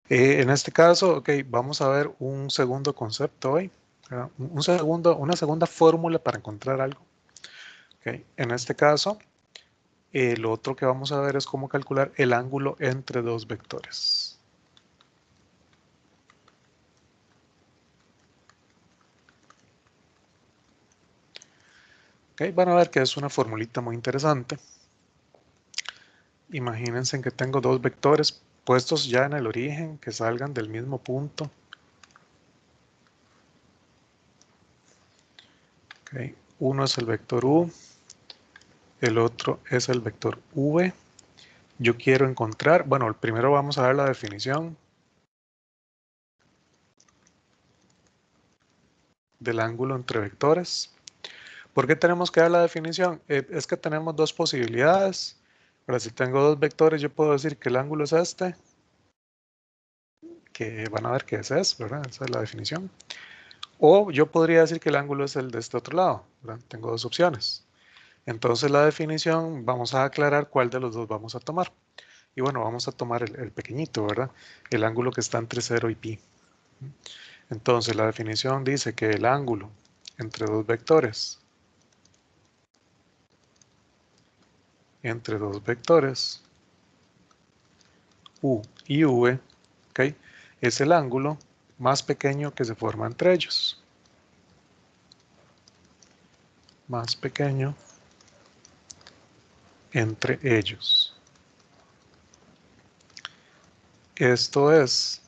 En este caso, ok, vamos a ver un segundo concepto hoy, ¿verdad? Una segunda fórmula para encontrar algo. Ok, en este caso, lo otro que vamos a ver es cómo calcular el ángulo entre dos vectores. Ok, van a ver que es una formulita muy interesante. Imagínense que tengo dos vectores puestos ya en el origen que salgan del mismo punto. Okay. Uno es el vector U, el otro es el vector V. Yo quiero encontrar, bueno, primero vamos a ver la definición del ángulo entre vectores. ¿Por qué tenemos que dar la definición? Es que tenemos dos posibilidades. Ahora, si tengo dos vectores, yo puedo decir que el ángulo es este, que van a ver que ese es, ¿verdad? Esa es la definición. O yo podría decir que el ángulo es el de este otro lado, ¿verdad? Tengo dos opciones. Entonces la definición, vamos a aclarar cuál de los dos vamos a tomar. Y bueno, vamos a tomar el pequeñito, ¿verdad? El ángulo que está entre 0 y pi. Entonces la definición dice que el ángulo entre dos vectores, U y V, ¿okay? Es el ángulo más pequeño que se forma entre ellos. Más pequeño entre ellos. Esto es,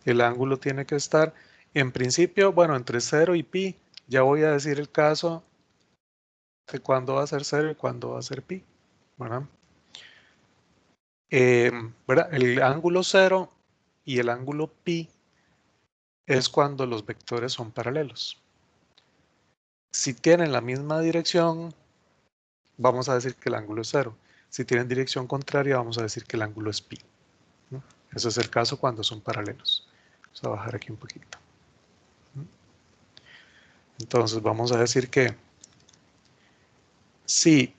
el ángulo tiene que estar, en principio, bueno, entre 0 y pi. Ya voy a decir el caso de cuándo va a ser 0 y cuándo va a ser pi, ¿verdad? ¿Verdad? El ángulo 0 y el ángulo pi es cuando los vectores son paralelos. Si tienen la misma dirección, vamos a decir que el ángulo es 0. Si tienen dirección contraria, vamos a decir que el ángulo es pi, ¿no? Ese es el caso cuando son paralelos. Vamos a bajar aquí un poquito. Entonces vamos a decir que si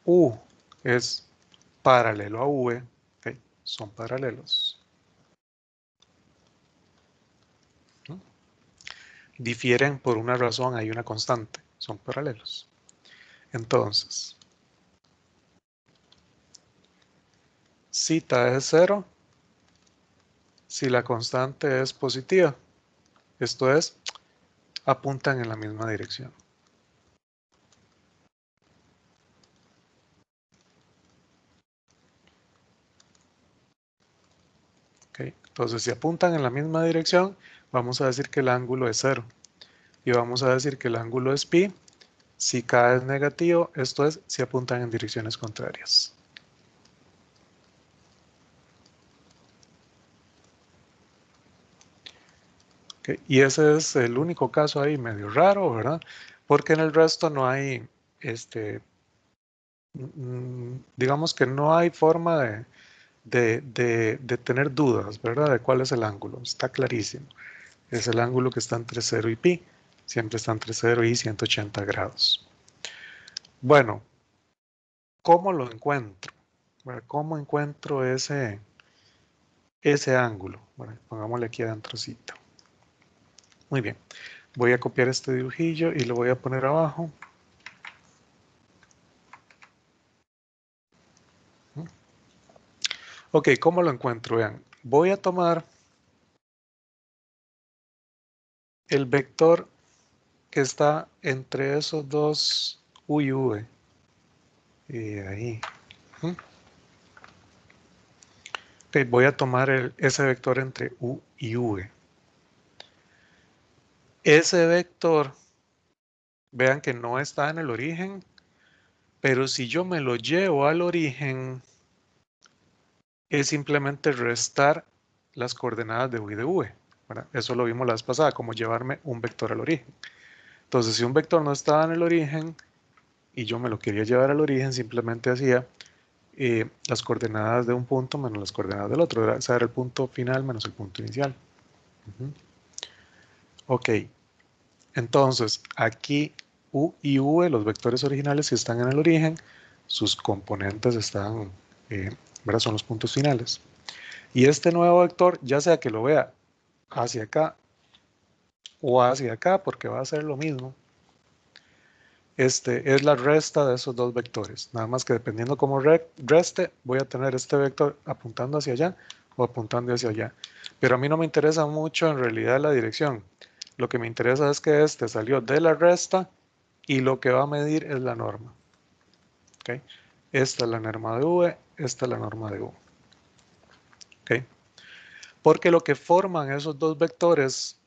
U es paralelo a V, ¿okay? Son paralelos. ¿No? Difieren por una razón, hay una constante, son paralelos. Entonces, si θ es 0, si la constante es positiva, esto es, apuntan en la misma dirección. ¿Okay? Entonces, si apuntan en la misma dirección, vamos a decir que el ángulo es 0. Y vamos a decir que el ángulo es pi. Si k es negativo, esto es, si apuntan en direcciones contrarias. ¿Okay? Y ese es el único caso ahí medio raro, ¿verdad? Porque en el resto no hay, digamos que no hay forma de tener dudas, ¿verdad? De cuál es el ángulo. Está clarísimo. Es el ángulo que está entre 0 y pi. Siempre está entre 0 y 180 grados. Bueno, ¿cómo lo encuentro? Bueno, ¿cómo encuentro ese ángulo? Bueno, pongámosle aquí adentrocito. Muy bien. Voy a copiar este dibujillo y lo voy a poner abajo. Ok, ¿cómo lo encuentro? Vean, voy a tomar el vector que está entre esos dos U y V. Y ahí. Ok, voy a tomar ese vector entre U y V. Ese vector, vean que no está en el origen, pero si yo me lo llevo al origen, es simplemente restar las coordenadas de U y de V. ¿Verdad? Eso lo vimos la vez pasada, como llevarme un vector al origen. Entonces, si un vector no estaba en el origen y yo me lo quería llevar al origen, simplemente hacía las coordenadas de un punto menos las coordenadas del otro. O sea, era el punto final menos el punto inicial. Ok, entonces aquí U y V, los vectores originales, si están en el origen, sus componentes están, ¿verdad? Son los puntos finales. Y este nuevo vector, ya sea que lo vea hacia acá o hacia acá, porque va a ser lo mismo, es la resta de esos dos vectores. Nada más que dependiendo cómo reste, voy a tener este vector apuntando hacia allá o apuntando hacia allá. Pero a mí no me interesa mucho en realidad la dirección. Lo que me interesa es que este salió de la resta y lo que va a medir es la norma. ¿Okay? Esta es la norma de V, esta es la norma de U. ¿Okay? Porque lo que forman esos dos vectores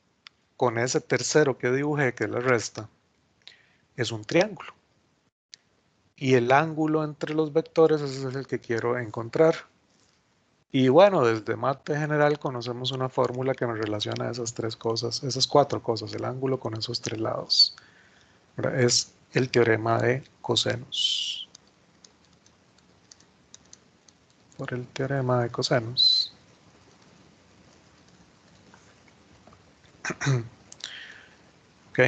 con ese tercero que dibujé, que es la resta, es un triángulo. Y el ángulo entre los vectores ese es el que quiero encontrar. Y bueno, desde mate general conocemos una fórmula que nos relaciona esas tres cosas, esas cuatro cosas, el ángulo con esos tres lados. ¿Verdad? Es el teorema de cosenos. Por el teorema de cosenos. Ok.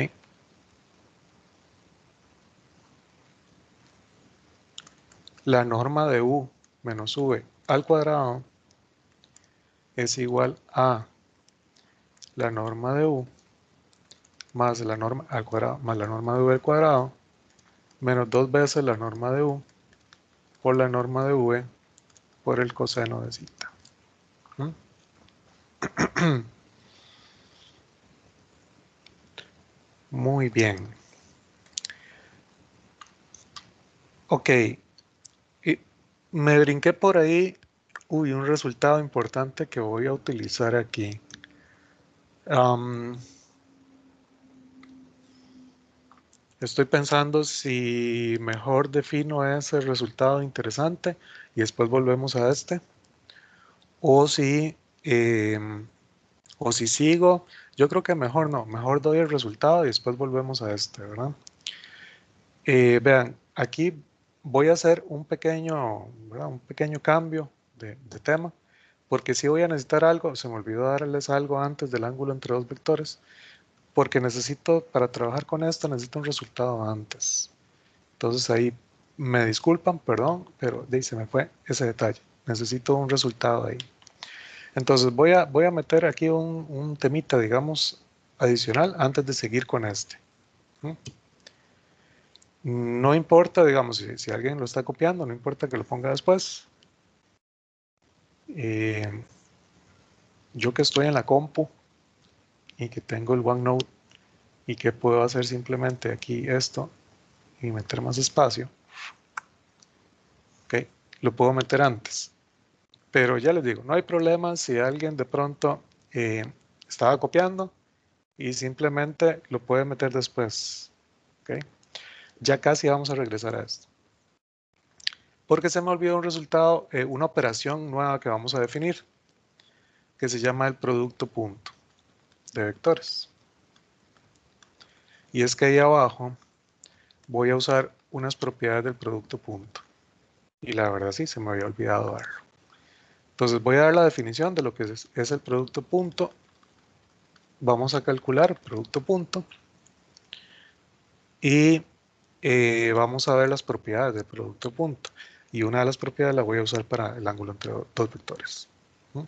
La norma de u menos v al cuadrado es igual a la norma de u más la norma al cuadrado más la norma de v al cuadrado menos dos veces la norma de u por la norma de v por el coseno de zeta. ¿Mm? Muy bien. Ok. Y me brinqué por ahí. Uy, un resultado importante que voy a utilizar aquí. Estoy pensando si mejor defino ese resultado interesante y después volvemos a este. O si, o si sigo. Yo creo que mejor no. Mejor doy el resultado y después volvemos a este, ¿verdad? Vean, aquí voy a hacer un pequeño, ¿verdad? Un pequeño cambio de tema, porque si voy a necesitar algo, se me olvidó darles algo antes del ángulo entre dos vectores, porque necesito, para trabajar con esto, necesito un resultado antes. Entonces ahí me disculpan, perdón, pero se me fue ese detalle. Necesito un resultado ahí. Entonces voy a meter aquí un temita, digamos, adicional antes de seguir con este. ¿Mm? No importa, digamos, si alguien lo está copiando, no importa que lo ponga después. Eh, yo que estoy en la compu y que tengo el OneNote y que puedo hacer simplemente aquí esto y meter más espacio, ¿ok? Lo puedo meter antes. Pero ya les digo, no hay problema si alguien de pronto estaba copiando y simplemente lo puede meter después, ¿ok? Ya casi vamos a regresar a esto. Porque se me olvidó un resultado, una operación nueva que vamos a definir, que se llama el producto punto de vectores. Y es que ahí abajo voy a usar unas propiedades del producto punto. Y la verdad sí, se me había olvidado darlo. Entonces voy a dar la definición de lo que es el producto punto. Vamos a calcular el producto punto. Y vamos a ver las propiedades del producto punto. Y una de las propiedades la voy a usar para el ángulo entre dos vectores. ¿Mm?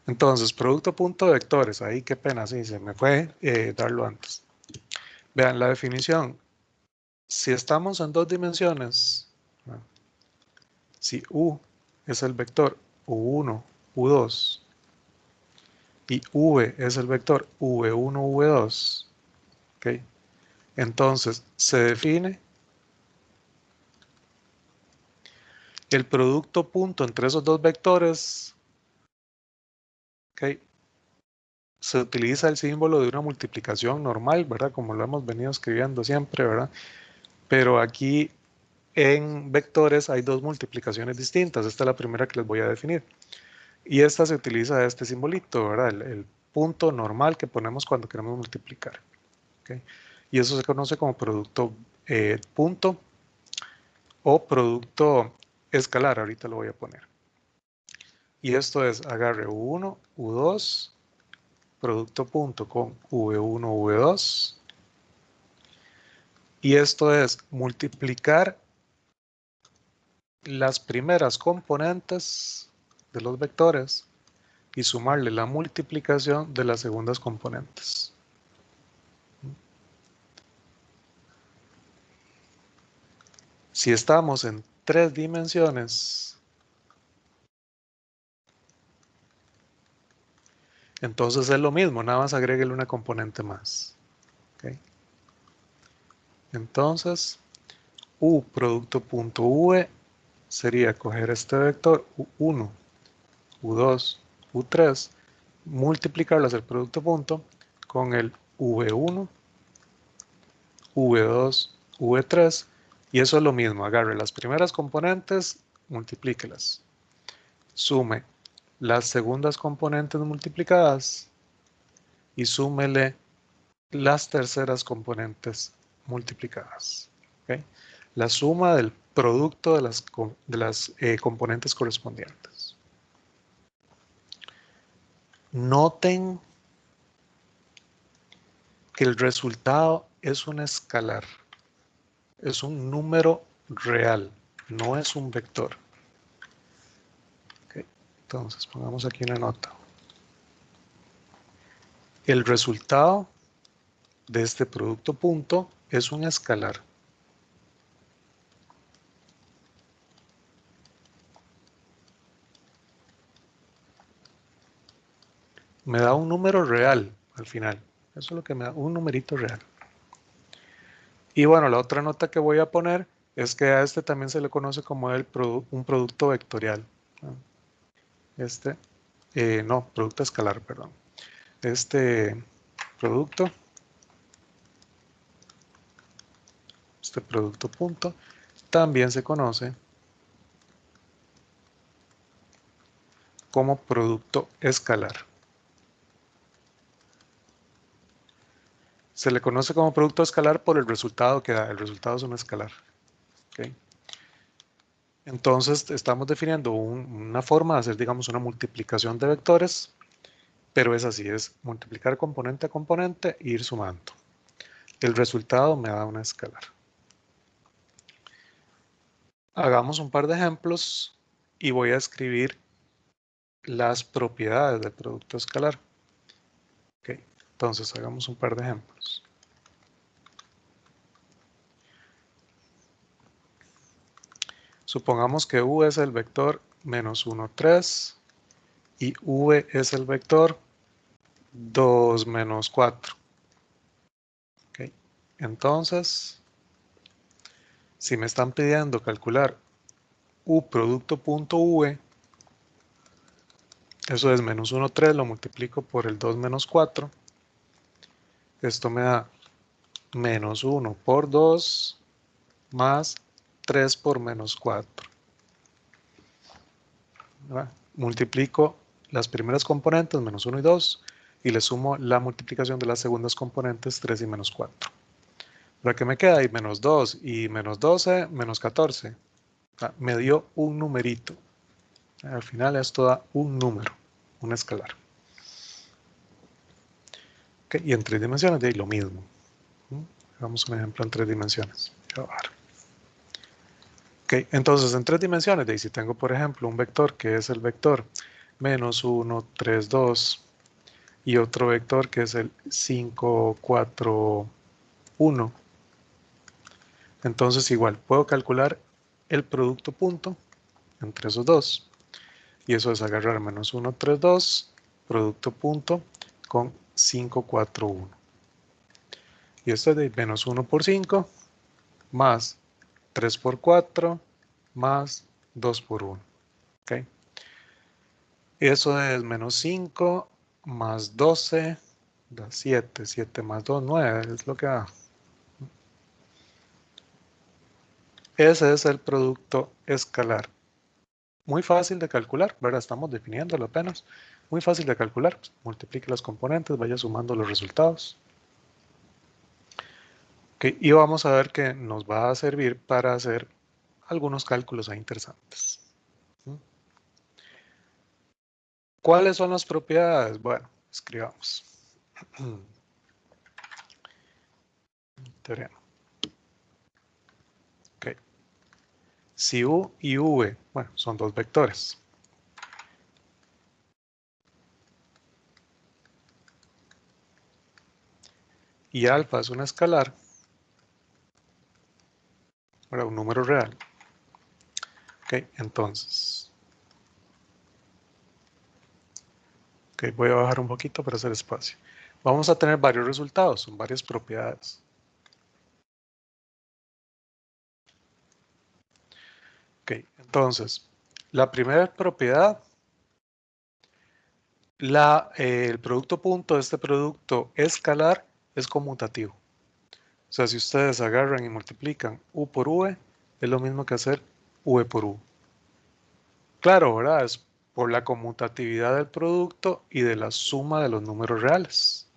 Entonces, producto punto de vectores. Ahí qué pena, sí, se me fue darlo antes. Vean la definición. Si estamos en dos dimensiones, ¿no? Si U es el vector U1, U2 y V es el vector V1, V2, ¿okay? Entonces se define el producto punto entre esos dos vectores, ¿okay? Se utiliza el símbolo de una multiplicación normal, ¿verdad? Como lo hemos venido escribiendo siempre, ¿verdad? Pero aquí en vectores hay dos multiplicaciones distintas. Esta es la primera que les voy a definir. Y esta se utiliza este simbolito, ¿verdad? El punto normal que ponemos cuando queremos multiplicar. ¿Okay? Y eso se conoce como producto punto o producto escalar. Ahorita lo voy a poner. Y esto es agarre U1, U2, producto punto con V1, V2. Y esto es multiplicar las primeras componentes de los vectores y sumarle la multiplicación de las segundas componentes. Si estamos en 3 dimensiones, entonces es lo mismo, nada más agréguele una componente más. ¿Okay? Entonces, U producto punto V sería coger este vector U1, U2, U3, multiplicarlo hacia el producto punto con el V1, V2, V3, y eso es lo mismo, agarre las primeras componentes, multiplíquelas, sume las segundas componentes multiplicadas y súmele las terceras componentes multiplicadas. ¿Okay? La suma del producto de las componentes correspondientes. Noten que el resultado es un escalar, es un número real, no es un vector. ¿Okay? Entonces pongamos aquí una nota. El resultado de este producto punto es un escalar. Me da un número real al final. Eso es lo que me da, un numerito real. Y bueno, la otra nota que voy a poner es que a este también se le conoce como un producto vectorial. No, producto escalar, perdón. Este producto, este producto punto, también se conoce como producto escalar. Se le conoce como producto escalar por el resultado que da. El resultado es un escalar. ¿Okay? Entonces estamos definiendo una forma de hacer, digamos, una multiplicación de vectores, pero es así, es multiplicar componente a componente e ir sumando. El resultado me da una escalar. Hagamos un par de ejemplos y voy a escribir las propiedades del producto escalar. Okay. Entonces hagamos un par de ejemplos. Supongamos que U es el vector menos 1, 3 y V es el vector 2, menos 4. Okay. Entonces, si me están pidiendo calcular U producto punto V, eso es menos 1, 3, lo multiplico por el 2 menos 4. Esto me da menos 1 por 2 más 3 por menos 4. ¿verdad? Multiplico las primeras componentes, menos 1 y 2, y le sumo la multiplicación de las segundas componentes, 3 y menos 4. ¿Para qué me queda ahí? Menos 2 y menos 12, menos 14. Me dio un numerito. Al final esto da un número, un escalar. Okay, y en 3 dimensiones de ahí lo mismo. Hagamos un ejemplo en 3 dimensiones. Okay, entonces en 3 dimensiones de ahí si tengo por ejemplo un vector que es el vector menos 1, 3, 2 y otro vector que es el 5, 4, 1. Entonces igual puedo calcular el producto punto entre esos dos. Y eso es agarrar menos 1, 3, 2, producto punto con 5, 4, 1. Y esto es de menos 1 por 5 más 3 por 4 más 2 por 1. ¿Okay? Eso es menos 5 más 12 da 7. 7 más 2, 9 es lo que da. Ese es el producto escalar. Muy fácil de calcular, ¿verdad? Estamos definiéndolo apenas. Muy fácil de calcular. Pues, multiplique las componentes, vaya sumando los resultados. Okay, y vamos a ver que nos va a servir para hacer algunos cálculos ahí interesantes. ¿Cuáles son las propiedades? Bueno, escribamos. Teorema. Okay. Si U y V, bueno, son dos vectores. y alfa es un escalar, ¿verdad? Un número real. Ok, entonces, voy a bajar un poquito para hacer espacio. Vamos a tener varios resultados, son varias propiedades. Ok, entonces, la primera propiedad, el producto punto de este producto escalar es conmutativo. O sea, si ustedes agarran y multiplican u por v, es lo mismo que hacer v por u. Claro, ¿verdad? Es por la conmutatividad del producto y de la suma de los números reales.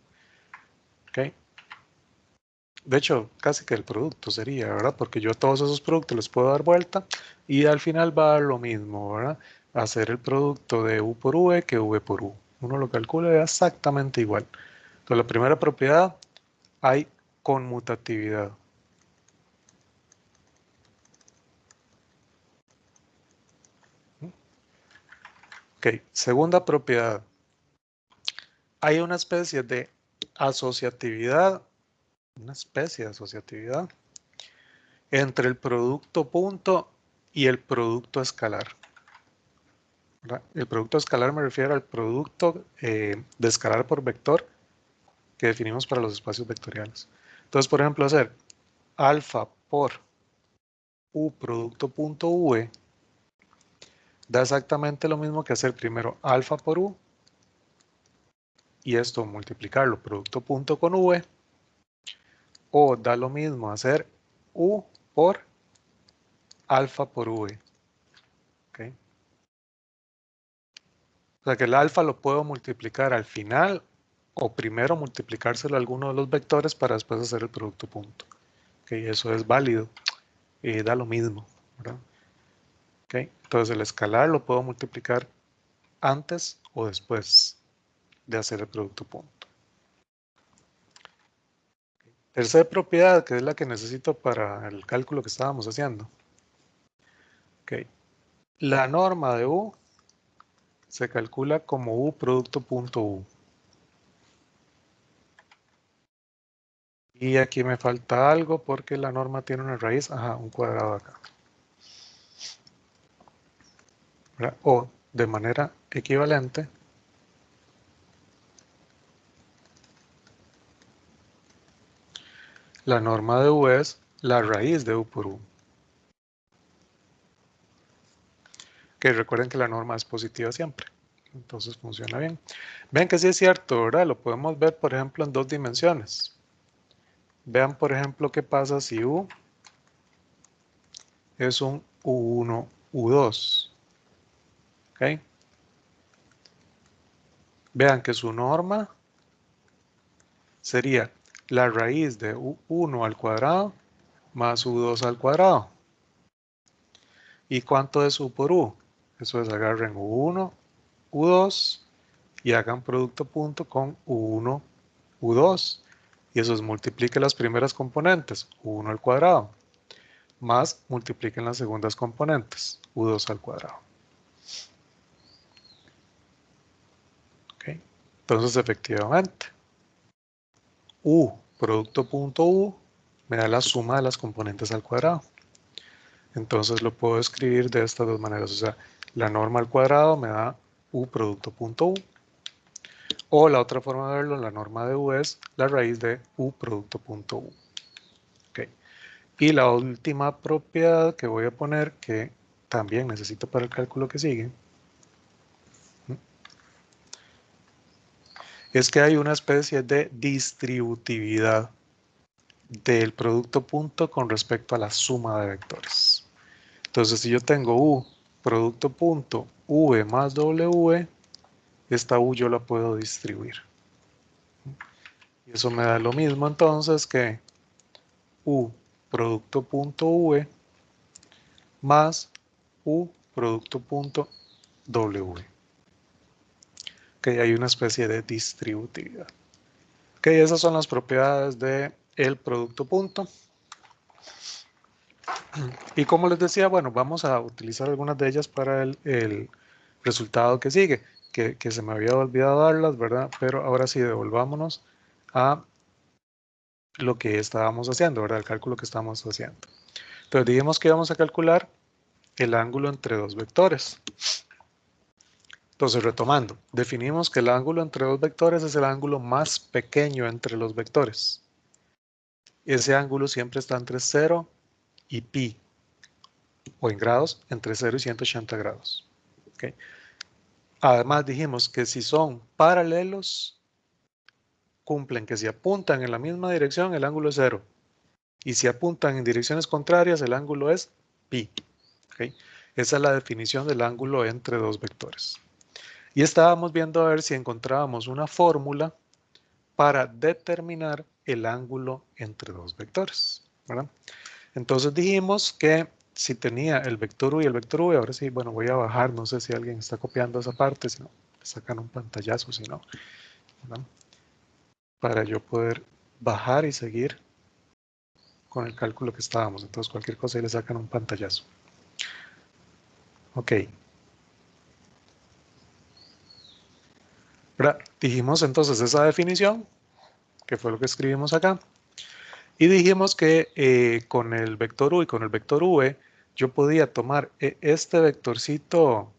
¿Ok? De hecho, casi que el producto sería, ¿verdad? Porque yo a todos esos productos les puedo dar vuelta y al final va a dar lo mismo, ¿verdad? Hacer el producto de u por v que v por u. Uno lo calcula exactamente igual. Entonces, la primera propiedad, hay conmutatividad. Ok, segunda propiedad. Hay una especie de asociatividad, entre el producto punto y el producto escalar, ¿verdad? El producto escalar me refiero al producto de escalar por vector que definimos para los espacios vectoriales. Entonces, por ejemplo, hacer alfa por u producto punto v da exactamente lo mismo que hacer primero alfa por u y esto multiplicarlo producto punto con v, o da lo mismo hacer u por alfa por v. ¿Okay? O sea que el alfa lo puedo multiplicar al final o primero multiplicárselo a alguno de los vectores para después hacer el producto punto. ¿Okay? Eso es válido y da lo mismo, ¿verdad? ¿Okay? Entonces el escalar lo puedo multiplicar antes o después de hacer el producto punto. Tercera propiedad, que es la que necesito para el cálculo que estábamos haciendo. Okay. La norma de U se calcula como U producto punto U. Y aquí me falta algo porque la norma tiene una raíz, un cuadrado acá. ¿Verdad? O de manera equivalente, la norma de U es la raíz de U por U. Que recuerden que la norma es positiva siempre. Entonces funciona bien. Vean que sí es cierto, ¿verdad? Lo podemos ver, por ejemplo, en dos dimensiones. Vean, por ejemplo, qué pasa si U es un U1, U2. ¿Ok? Vean que su norma sería la raíz de U1 al cuadrado más U2 al cuadrado. ¿Y cuánto es U por U? Eso es, agarren U1, U2 y hagan producto punto con U1, U2. Y eso es, multiplique las primeras componentes, U1 al cuadrado, más multipliquen las segundas componentes, U2 al cuadrado. ¿Okay? Entonces, efectivamente, U producto punto U me da la suma de las componentes al cuadrado. Entonces lo puedo escribir de estas dos maneras. O sea, la norma al cuadrado me da U producto punto U. O la otra forma de verlo, la norma de U es la raíz de U producto punto U. Okay. Y la última propiedad que voy a poner, que también necesito para el cálculo que sigue, es que hay una especie de distributividad del producto punto con respecto a la suma de vectores. Entonces, si yo tengo U producto punto V más W, esta U yo la puedo distribuir. Y eso me da lo mismo entonces que U producto punto V más U producto punto W. Ok, hay una especie de distributividad. Ok, esas son las propiedades del producto punto. Y como les decía, bueno, vamos a utilizar algunas de ellas para el resultado que sigue, que se me había olvidado darlas, ¿verdad? Pero ahora sí, devolvámonos a lo que estábamos haciendo, ¿verdad? El cálculo que estábamos haciendo. Entonces dijimos que íbamos a calcular el ángulo entre dos vectores. Entonces, retomando, definimos que el ángulo entre dos vectores es el ángulo más pequeño entre los vectores. Ese ángulo siempre está entre 0 y pi, o en grados, entre 0 y 180 grados. ¿Okay? Además, dijimos que si son paralelos, cumplen que si apuntan en la misma dirección, el ángulo es 0. Y si apuntan en direcciones contrarias, el ángulo es pi. ¿Okay? Esa es la definición del ángulo entre dos vectores. Y estábamos viendo a ver si encontrábamos una fórmula para determinar el ángulo entre dos vectores, ¿verdad? Entonces dijimos que si tenía el vector u y el vector v, ahora sí, bueno, voy a bajar, no sé si alguien está copiando esa parte, si no, sacan un pantallazo, si no, ¿verdad? Para yo poder bajar y seguir con el cálculo que estábamos. Entonces cualquier cosa y le sacan un pantallazo. Ok. ¿Verdad? Dijimos entonces esa definición, que fue lo que escribimos acá. Y dijimos que con el vector u y con el vector v, yo podía tomar este vectorcito,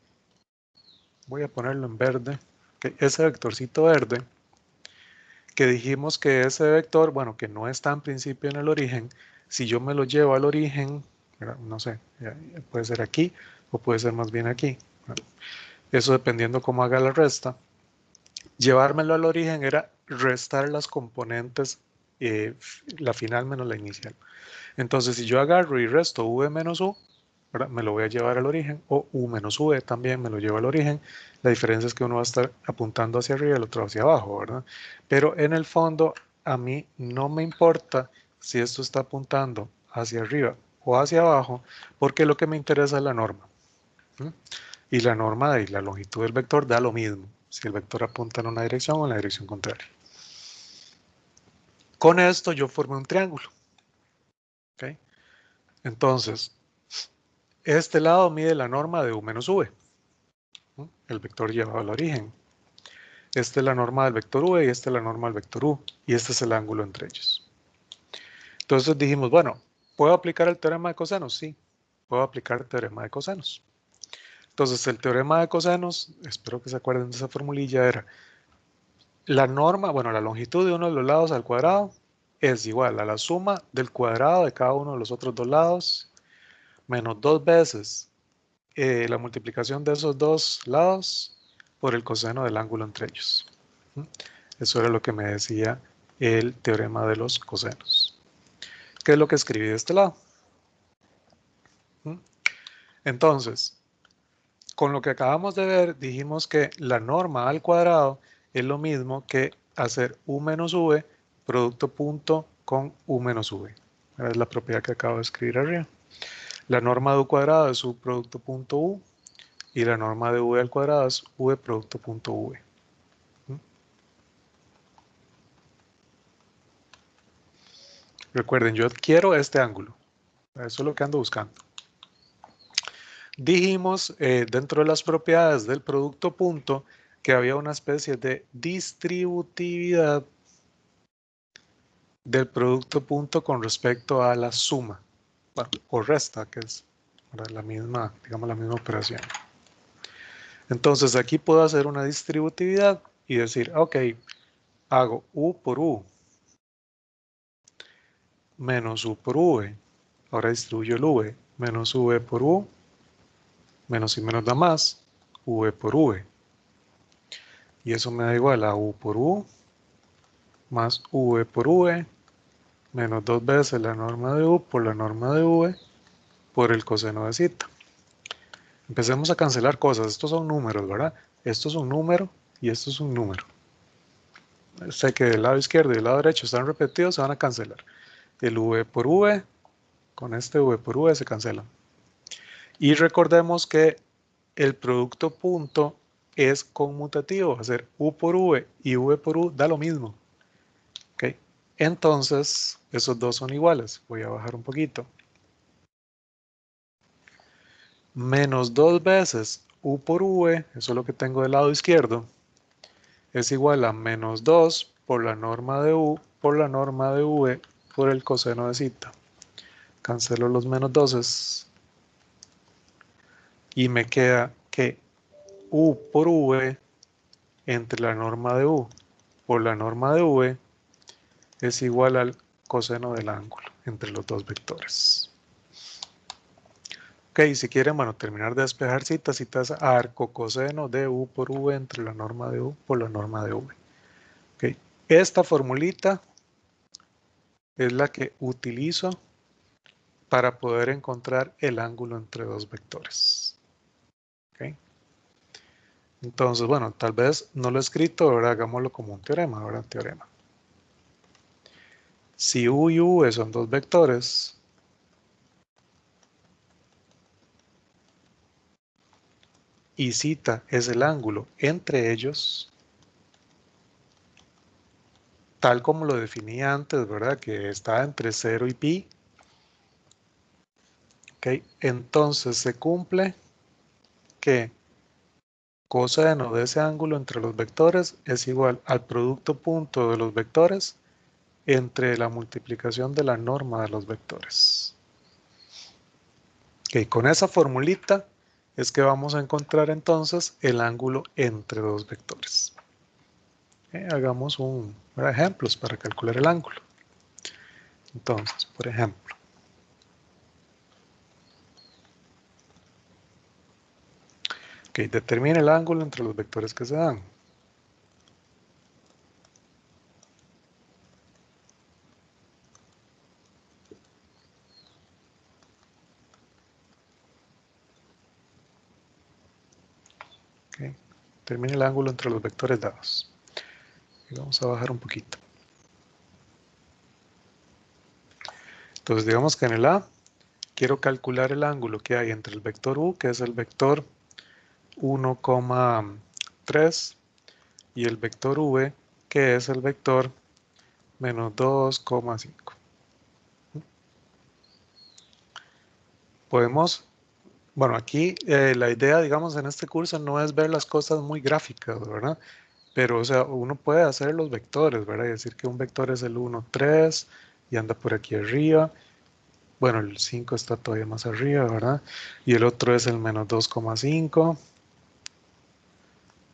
voy a ponerlo en verde, ese vectorcito verde, que dijimos que ese vector, bueno, que no está en principio en el origen, si yo me lo llevo al origen, no sé, puede ser aquí o puede ser más bien aquí. Eso dependiendo cómo haga la resta. Llevármelo al origen era restar las componentes, la final menos la inicial. Entonces, si yo agarro y resto v menos u, ¿verdad? Me lo voy a llevar al origen, o u menos v también me lo llevo al origen. La diferencia es que uno va a estar apuntando hacia arriba y el otro hacia abajo, ¿verdad? Pero en el fondo, a mí no me importa si esto está apuntando hacia arriba o hacia abajo, porque lo que me interesa es la norma. ¿Mm? Y la norma y la longitud del vector da lo mismo, si el vector apunta en una dirección o en la dirección contraria. Con esto yo formé un triángulo. ¿Okay? Entonces, este lado mide la norma de u menos v, el vector llevado al origen. Esta es la norma del vector v y esta es la norma del vector u. Y este es el ángulo entre ellos. Entonces dijimos, bueno, ¿puedo aplicar el teorema de cosenos? Sí, puedo aplicar el teorema de cosenos. Entonces el teorema de cosenos, espero que se acuerden de esa formulilla, era la norma, bueno, la longitud de uno de los lados al cuadrado es igual a la suma del cuadrado de cada uno de los otros dos lados menos 2 veces la multiplicación de esos dos lados por el coseno del ángulo entre ellos. Eso era lo que me decía el teorema de los cosenos. ¿Qué es lo que escribí de este lado? Entonces, con lo que acabamos de ver, dijimos que la norma al cuadrado es lo mismo que hacer u menos v producto punto con u menos v. Es la propiedad que acabo de escribir arriba. La norma de u cuadrado es u producto punto u y la norma de v al cuadrado es v producto punto v. Recuerden, yo quiero este ángulo. Eso es lo que ando buscando. Dijimos dentro de las propiedades del producto punto que había una especie de distributividad del producto punto con respecto a la suma, bueno, o resta, que es la misma, digamos, la misma operación. Entonces aquí puedo hacer una distributividad y decir, ok, hago u por u menos u por v. Ahora distribuyo el v menos v por u, menos y menos da más, v por v. Y eso me da igual a u por u más v por v menos 2 veces la norma de u por la norma de v por el coseno de zeta. Empecemos a cancelar cosas. Estos son números, ¿verdad? Esto es un número y esto es un número. Sé que del lado izquierdo y del lado derecho están repetidos, se van a cancelar. El v por v con este v por v se cancelan. Y recordemos que el producto punto es conmutativo, va a ser u por v y v por u da lo mismo. ¿Okay? Entonces, esos dos son iguales. Voy a bajar un poquito. Menos 2 veces u por v, eso es lo que tengo del lado izquierdo, es igual a menos 2 por la norma de U por la norma de V por el coseno de zeta. Cancelo los menos 12 y me queda que U por V entre la norma de U por la norma de V es igual al coseno del ángulo entre los dos vectores. Ok, si quieren, bueno, terminar de despejar citas arco coseno de U por V entre la norma de U por la norma de V. Okay. Esta formulita es la que utilizo para poder encontrar el ángulo entre dos vectores. Okay. Entonces, bueno, tal vez no lo he escrito, ahora hagámoslo como un teorema, ahora un teorema. Si U y V son dos vectores, y zeta es el ángulo entre ellos, tal como lo definí antes, ¿verdad? Que está entre 0 y pi. Ok, entonces se cumple que coseno de ese ángulo entre los vectores es igual al producto punto de los vectores entre la multiplicación de la norma de los vectores. Ok, con esa formulita es que vamos a encontrar entonces el ángulo entre dos vectores. Hagamos ejemplos para calcular el ángulo. Entonces, por ejemplo, determina el ángulo entre los vectores que se dan. Determina el ángulo entre los vectores dados. Y vamos a bajar un poquito. Entonces, digamos que en el A quiero calcular el ángulo que hay entre el vector U, que es el vector 1,3, y el vector V, que es el vector menos 2,5. Podemos, bueno, aquí la idea, digamos, en este curso no es ver las cosas muy gráficas, ¿verdad? Pero, o sea, uno puede hacer los vectores, ¿verdad? Y decir que un vector es el 1, 3 y anda por aquí arriba. Bueno, el 5 está todavía más arriba, ¿verdad? Y el otro es el menos 2,5.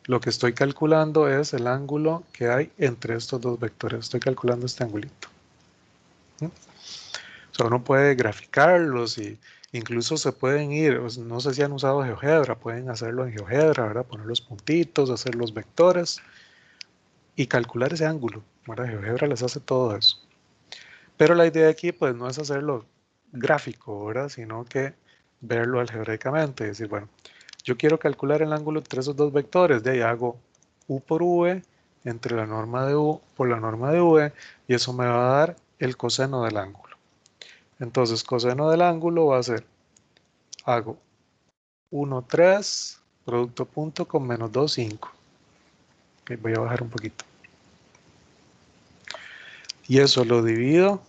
Lo que estoy calculando es el ángulo que hay entre estos dos vectores. Estoy calculando este angulito. ¿Sí? O sea, uno puede graficarlos y incluso se pueden ir, no sé si han usado GeoGebra, pueden hacerlo en GeoGebra, ¿verdad? Poner los puntitos, hacer los vectores y calcular ese ángulo, ¿verdad? GeoGebra les hace todo eso. Pero la idea aquí, pues, no es hacerlo gráfico, ¿verdad? Sino que verlo algebraicamente. Es decir, bueno, yo quiero calcular el ángulo entre esos dos vectores. De ahí hago U por V entre la norma de U por la norma de V. Y eso me va a dar el coseno del ángulo. Entonces, coseno del ángulo va a ser, hago 1,3 producto punto con menos 2,5. Okay, voy a bajar un poquito. Y eso lo divido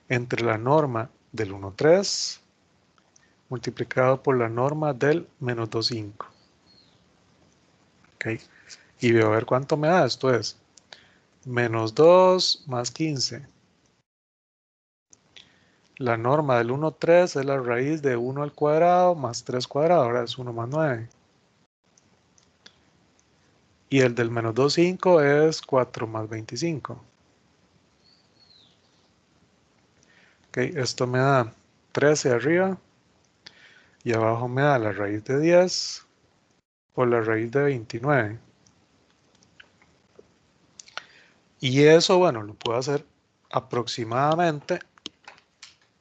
entre la norma del 1,3 multiplicado por la norma del menos 2,5. Okay. Y veo a ver cuánto me da. Esto es menos 2 más 15. La norma del 1,3 es la raíz de 1 al cuadrado más 3 cuadrado. Ahora es 1 más 9. Y el del menos 2,5 es 4 más 25. Okay. Esto me da 13 arriba. Y abajo me da la raíz de 10 por la raíz de 29. Y eso, bueno, lo puedo hacer aproximadamente.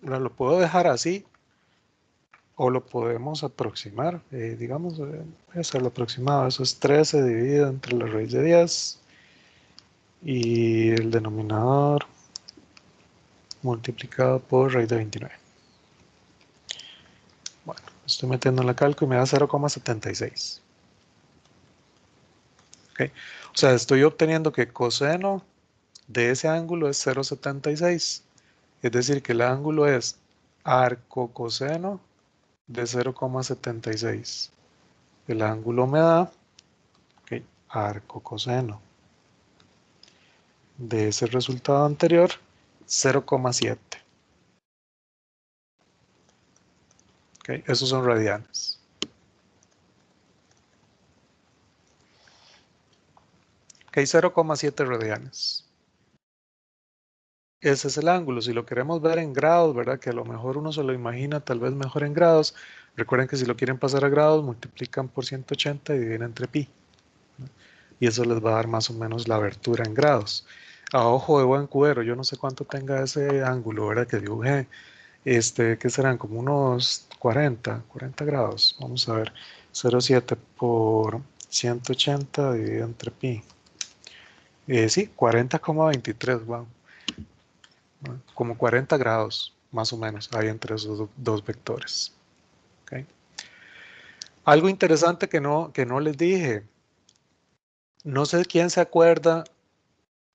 Lo puedo dejar así o lo podemos aproximar. Digamos, voy a hacerlo aproximado. Eso es 13 dividido entre la raíz de 10 y el denominador multiplicado por raíz de 29. Bueno, estoy metiendo en la cálculo y me da 0,76. ¿Okay? O sea, estoy obteniendo que coseno de ese ángulo es 0,76. Es decir, que el ángulo es arco coseno de 0,76. El ángulo me da, okay, arco coseno de ese resultado anterior, 0,7. ¿Okay? Esos son radianes. Ok, 0,7 radianes. Ese es el ángulo. Si lo queremos ver en grados, ¿verdad? Que a lo mejor uno se lo imagina tal vez mejor en grados. Recuerden que si lo quieren pasar a grados, multiplican por 180 y dividen entre pi. Y eso les va a dar más o menos la abertura en grados. A ojo de buen cubero, yo no sé cuánto tenga ese ángulo, ¿verdad? Que dibujé. ¿Qué serán? Como unos 40 grados. Vamos a ver. 0,7 por 180 dividido entre pi. Sí, 40,23, wow. Como 40 grados, más o menos, hay entre esos dos vectores. ¿Okay? Algo interesante que no les dije. No sé quién se acuerda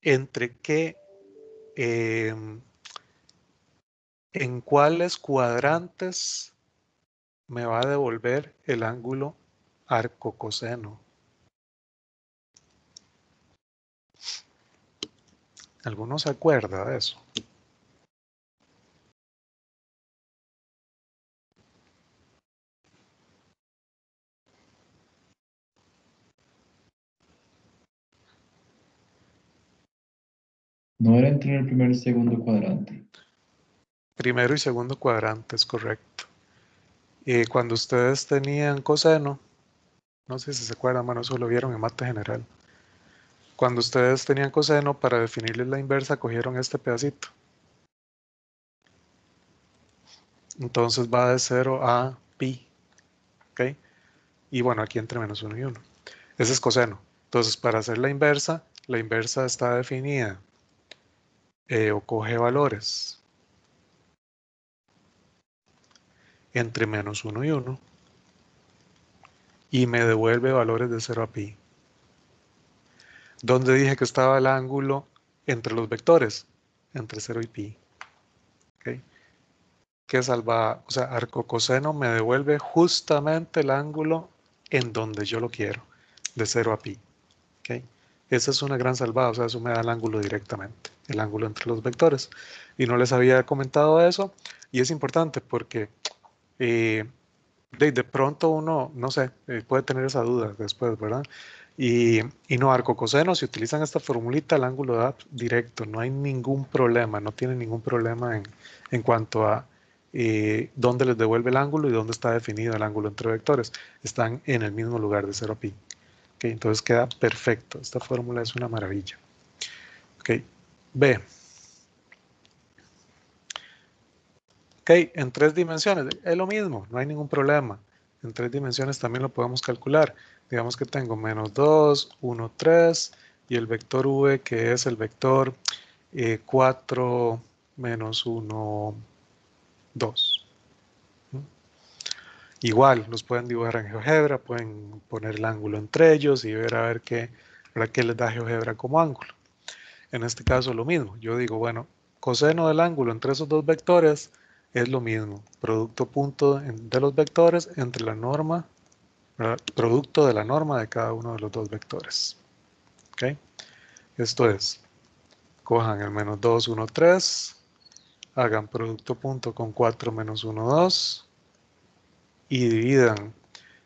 entre qué, en cuáles cuadrantes me va a devolver el ángulo arcocoseno. ¿Alguno se acuerda de eso? No era entre el primer y segundo cuadrante. Primero y segundo cuadrante, es correcto. Cuando ustedes tenían coseno, no sé si se acuerdan, bueno, eso lo vieron en mate general. Cuando ustedes tenían coseno, para definirles la inversa, cogieron este pedacito. Entonces va de 0 a pi. ¿Ok? Y bueno, aquí entre menos 1 y 1. Ese es coseno. Entonces, para hacer la inversa está definida o coge valores entre menos 1 y 1 y me devuelve valores de 0 a pi. ¿Dónde dije que estaba el ángulo entre los vectores? Entre 0 y pi. ¿Ok? Que salva, o sea, arcocoseno me devuelve justamente el ángulo en donde yo lo quiero, de 0 a pi. ¿Okay? Esa es una gran salvada, o sea, eso me da el ángulo directamente, el ángulo entre los vectores. Y no les había comentado eso, y es importante porque eh, de pronto uno, no sé, puede tener esa duda después, ¿verdad? Y no, arcocoseno, si utilizan esta formulita, el ángulo da directo, no hay ningún problema, no tiene ningún problema en cuanto a dónde les devuelve el ángulo y dónde está definido el ángulo entre vectores. Están en el mismo lugar de 0 pi. Okay, entonces queda perfecto. Esta fórmula es una maravilla. Ok, B. Ok, en 3 dimensiones es lo mismo, no hay ningún problema. En 3 dimensiones también lo podemos calcular. Digamos que tengo menos 2, 1, 3 y el vector v que es el vector 4, menos 1, 2. Igual, los pueden dibujar en GeoGebra, pueden poner el ángulo entre ellos y ver a ver qué les da GeoGebra como ángulo. En este caso lo mismo, yo digo, bueno, coseno del ángulo entre esos dos vectores es lo mismo, producto punto de los vectores entre la norma, producto de la norma de cada uno de los dos vectores. ¿Okay? Esto es, cojan el menos 2, 1, 3, hagan producto punto con 4 menos 1, 2 y dividan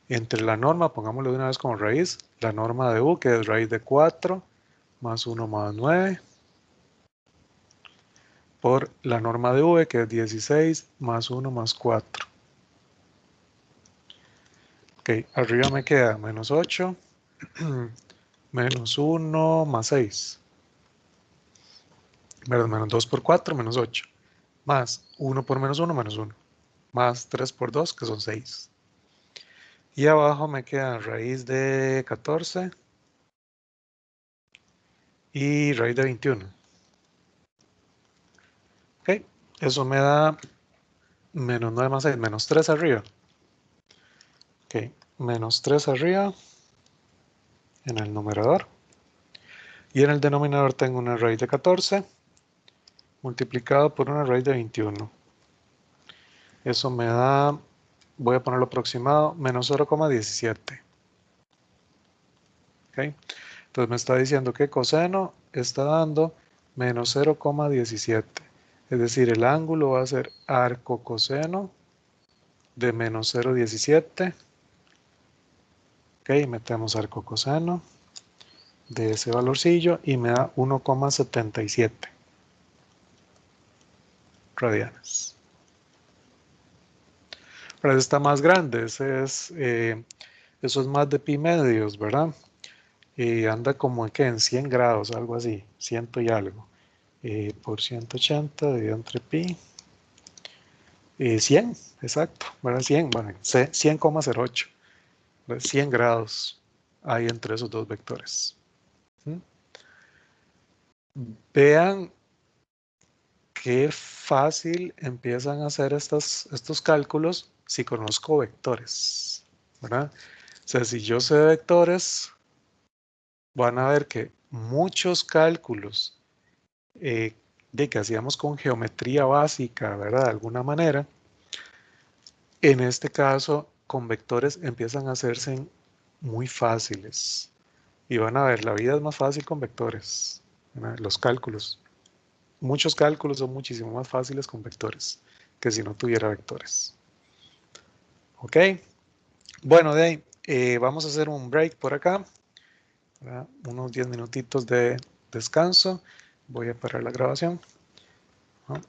entre la norma, pongámoslo de una vez como raíz, la norma de u que es raíz de 4 más 1 más 9 por la norma de v, que es 16 más 1 más 4. Ok, arriba me queda menos 8, menos 1 más 6. Menos 2 por 4, menos 8. Más 1 por menos 1, menos 1. Más 3 por 2, que son 6. Y abajo me queda raíz de 14 y raíz de 21. Ok, eso me da menos 9 más 6, menos 3 arriba. Ok, menos 3 arriba en el numerador. Y en el denominador tengo una raíz de 14 multiplicado por una raíz de 21. Eso me da, voy a ponerlo aproximado, menos 0,17. ¿Okay? Entonces me está diciendo que coseno está dando menos 0,17. Es decir, el ángulo va a ser arco coseno de menos 0,17. Ok, metemos arco coseno de ese valorcillo y me da 1,77 radianes. Pero ese está más grande, eso es más de pi medios, ¿verdad? Y anda como que en 100 grados, algo así, 100 y algo. Por 180 dividido entre pi. 100, exacto, ¿verdad? 100, bueno, 100,08. 100 grados hay entre esos dos vectores. ¿Mm? Vean qué fácil empiezan a hacer estos cálculos si conozco vectores, ¿verdad? O sea, si yo sé vectores, van a ver que muchos cálculos de que hacíamos con geometría básica, ¿verdad? De alguna manera, en este caso, con vectores empiezan a hacerse muy fáciles. Y van a ver, la vida es más fácil con vectores, ¿verdad? Los cálculos. Muchos cálculos son muchísimo más fáciles con vectores que si no tuviera vectores. ¿Ok? Bueno, de ahí, vamos a hacer un break por acá, ¿verdad? Unos 10 minutitos de descanso. Voy a parar la grabación. ¿No?